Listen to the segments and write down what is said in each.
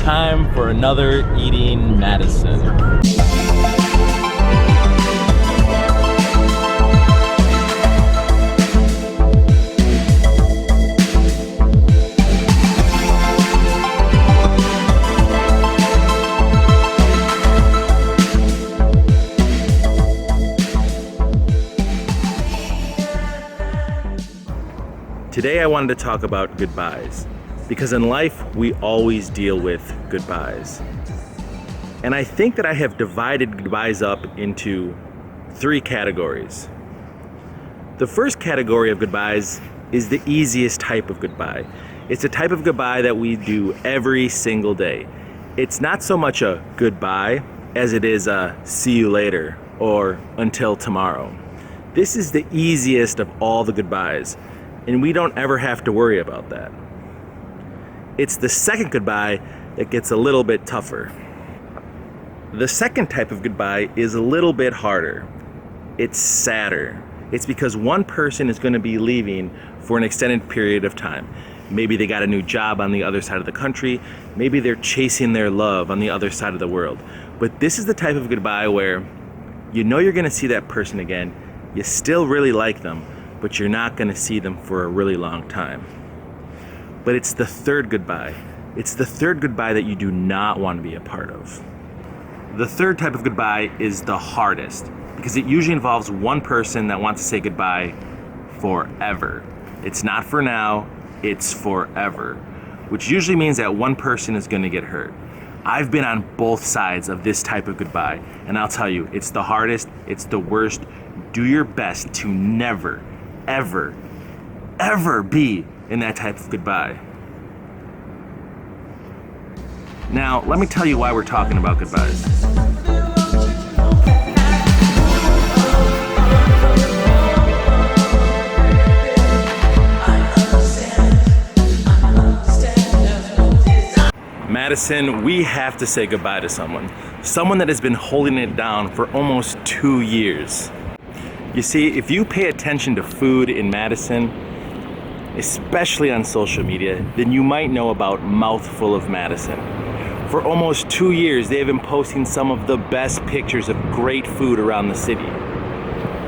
time for another Eating Madison. Today I wanted to talk about goodbyes, because in life we always deal with goodbyes. And I think that I have divided goodbyes up into 3 categories. The first category of goodbyes is the easiest type of goodbye. It's a type of goodbye that we do every single day. It's not so much a goodbye as it is a see you later or until tomorrow. This is the easiest of all the goodbyes, and we don't ever have to worry about that. It's the second goodbye that gets a little bit tougher. The second type of goodbye is a little bit harder. It's sadder. It's because one person is going to be leaving for an extended period of time. Maybe they got a new job on the other side of the country. Maybe they're chasing their love on the other side of the world. But this is the type of goodbye where you know you're going to see that person again. You still really like them, but you're not going to see them for a really long time. But it's the third goodbye. It's the third goodbye that you do not want to be a part of. The third type of goodbye is the hardest, because it usually involves one person that wants to say goodbye forever. It's not for now, it's forever, which usually means that one person is going to get hurt. I've been on both sides of this type of goodbye, and I'll tell you, it's the hardest, it's the worst. Do your best to never, ever, ever be in that type of goodbye. Now, let me tell you why we're talking about goodbyes. Madison, we have to say goodbye to someone that has been holding it down for almost 2 years. You see, if you pay attention to food in Madison, especially on social media, then you might know about Mouthful of Madison. For almost 2 years, they have been posting some of the best pictures of great food around the city.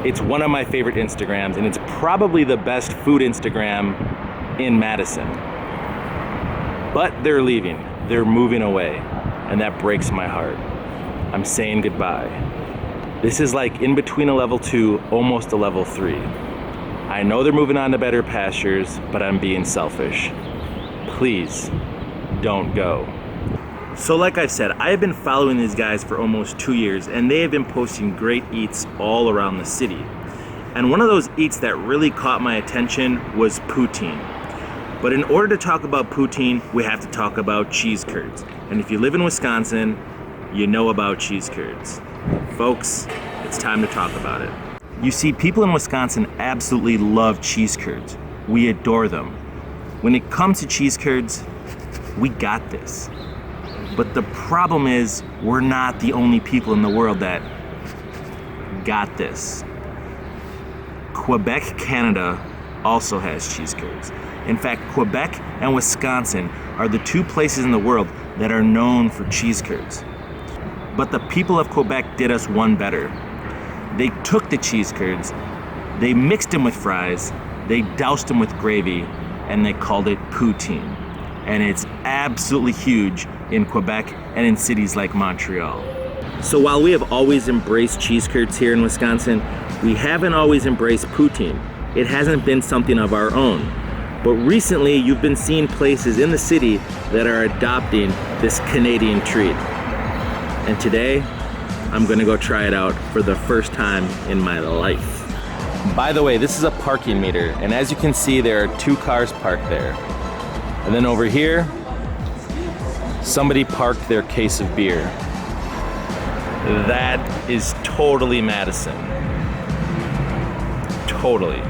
It's one of my favorite Instagrams, and it's probably the best food Instagram in Madison. But they're leaving, they're moving away, and that breaks my heart. I'm saying goodbye. This is like in between a level 2, almost a level 3. I know they're moving on to better pastures, but I'm being selfish. Please, don't go. So like I said, I have been following these guys for almost 2 years, and they have been posting great eats all around the city. And one of those eats that really caught my attention was poutine. But in order to talk about poutine, we have to talk about cheese curds. And if you live in Wisconsin, you know about cheese curds. Folks, it's time to talk about it. You see, people in Wisconsin absolutely love cheese curds. We adore them. When it comes to cheese curds, we got this. But the problem is, we're not the only people in the world that got this. Quebec, Canada also has cheese curds. In fact, Quebec and Wisconsin are the 2 places in the world that are known for cheese curds. But the people of Quebec did us one better. They took the cheese curds, they mixed them with fries, they doused them with gravy, and they called it poutine. And it's absolutely huge in Quebec and in cities like Montreal. So while we have always embraced cheese curds here in Wisconsin, we haven't always embraced poutine. It hasn't been something of our own. But recently, you've been seeing places in the city that are adopting this Canadian treat. And today, I'm gonna go try it out for the first time in my life. By the way, this is a parking meter, and as you can see, there are 2 cars parked there. And then over here, somebody parked their case of beer. That is totally Madison. Totally.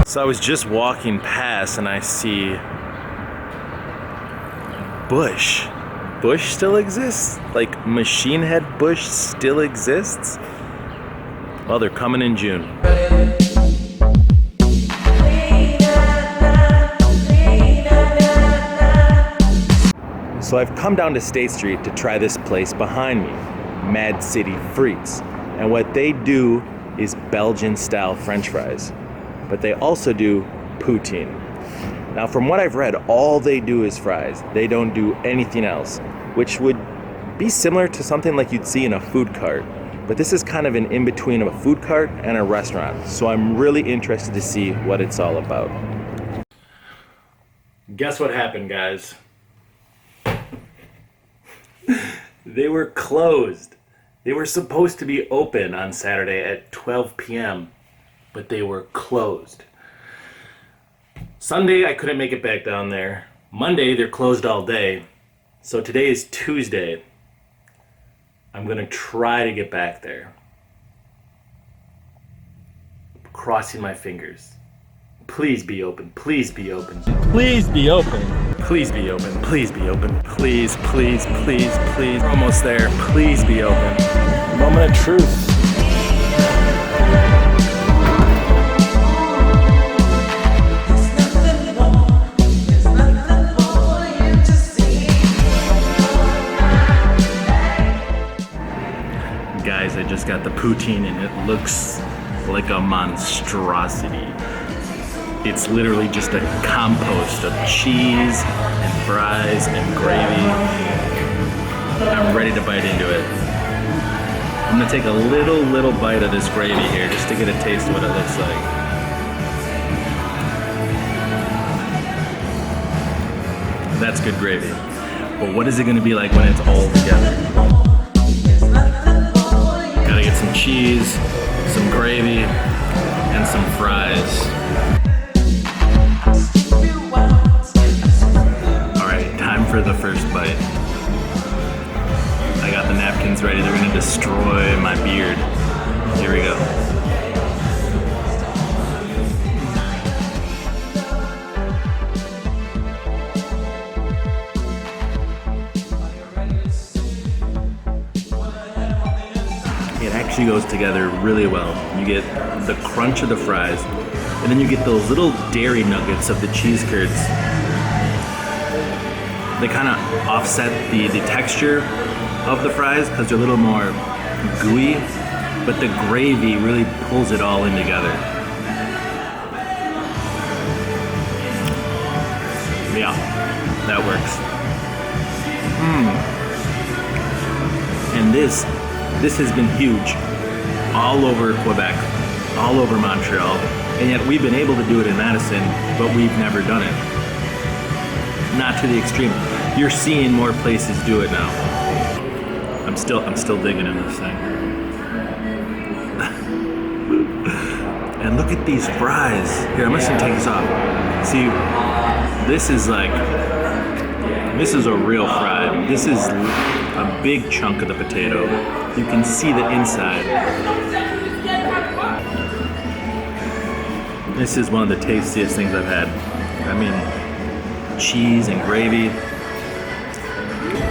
So I was just walking past and I see bush. Bush still exists? Like Machine Head Bush still exists? Well, they're coming in June. So I've come down to State Street to try this place behind me, Mad City Frites. And what they do is Belgian style French fries, but they also do poutine. Now from what I've read, all they do is fries. They don't do anything else, which would be similar to something like you'd see in a food cart. But this is kind of an in-between of a food cart and a restaurant. So I'm really interested to see what it's all about. Guess what happened, guys? They were closed. They were supposed to be open on Saturday at 12 p.m., but they were closed. Sunday, I couldn't make it back down there. Monday, they're closed all day. So today is Tuesday. I'm gonna try to get back there. Crossing my fingers. Please be open, please be open. Please be open. Please be open, please be open. Please, please, please, please. We're almost there, please be open. Moment of truth. Guys, I just got the poutine and it looks like a monstrosity. It's literally just a compost of cheese and fries and gravy. I'm ready to bite into it. I'm gonna take a little bite of this gravy here just to get a taste of what it looks like. That's good gravy. But what is it gonna be like when it's all together? Gotta get some cheese, some gravy, and some fries. Alright, time for the first bite. I got the napkins ready, they're gonna destroy my beard. Here we go. It actually goes together really well. You get the crunch of the fries, and then you get those little dairy nuggets of the cheese curds. They kind of offset the texture of the fries because they're a little more gooey, but the gravy really pulls it all in together. Yeah, that works. And this has been huge all over Quebec, all over Montreal, and yet we've been able to do it in Madison, but we've never done it. Not to the extreme. You're seeing more places do it now. I'm still digging in this thing. And look at these fries. Here, I'm just gonna take this off. See, this is a real fry. This is a big chunk of the potato. You can see the inside. This is one of the tastiest things I've had. I mean, cheese and gravy.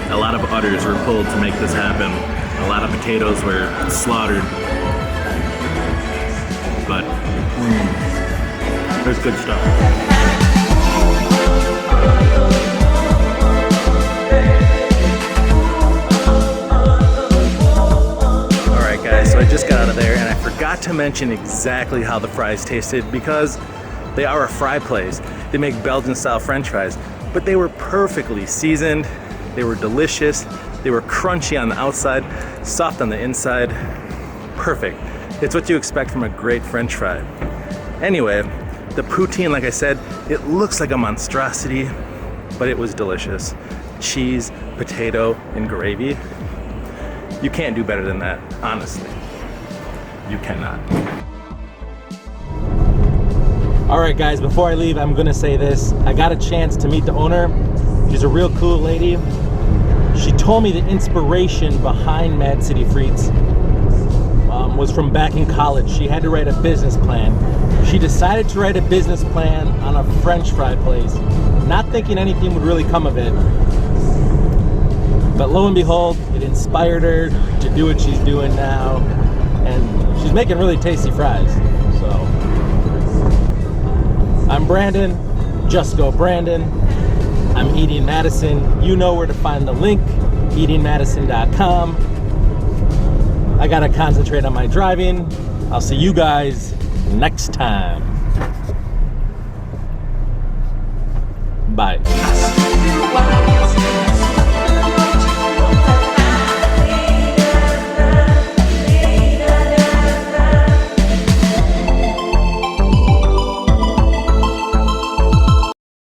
A lot of udders were pulled to make this happen. A lot of potatoes were slaughtered. But, there's good stuff. Alright guys, so I just got out of there and I forgot to mention exactly how the fries tasted because they are a fry place. They make Belgian style French fries, but they were perfectly seasoned. They were delicious. They were crunchy on the outside, soft on the inside. Perfect. It's what you expect from a great French fry. Anyway, the poutine, like I said, it looks like a monstrosity, but it was delicious. Cheese, potato, and gravy. You can't do better than that, honestly. You cannot. All right, guys, before I leave, I'm gonna say this. I got a chance to meet the owner. She's a real cool lady. She told me the inspiration behind Mad City Frites was from back in college. She had to write a business plan. She decided to write a business plan on a French fry place, not thinking anything would really come of it. But lo and behold, it inspired her to do what she's doing now. And she's making really tasty fries. So I'm Brandon, just go Brandon. I'm eating Madison. You know where to find the link, eatingmadison.com. I gotta concentrate on my driving. I'll see you guys next time. Bye.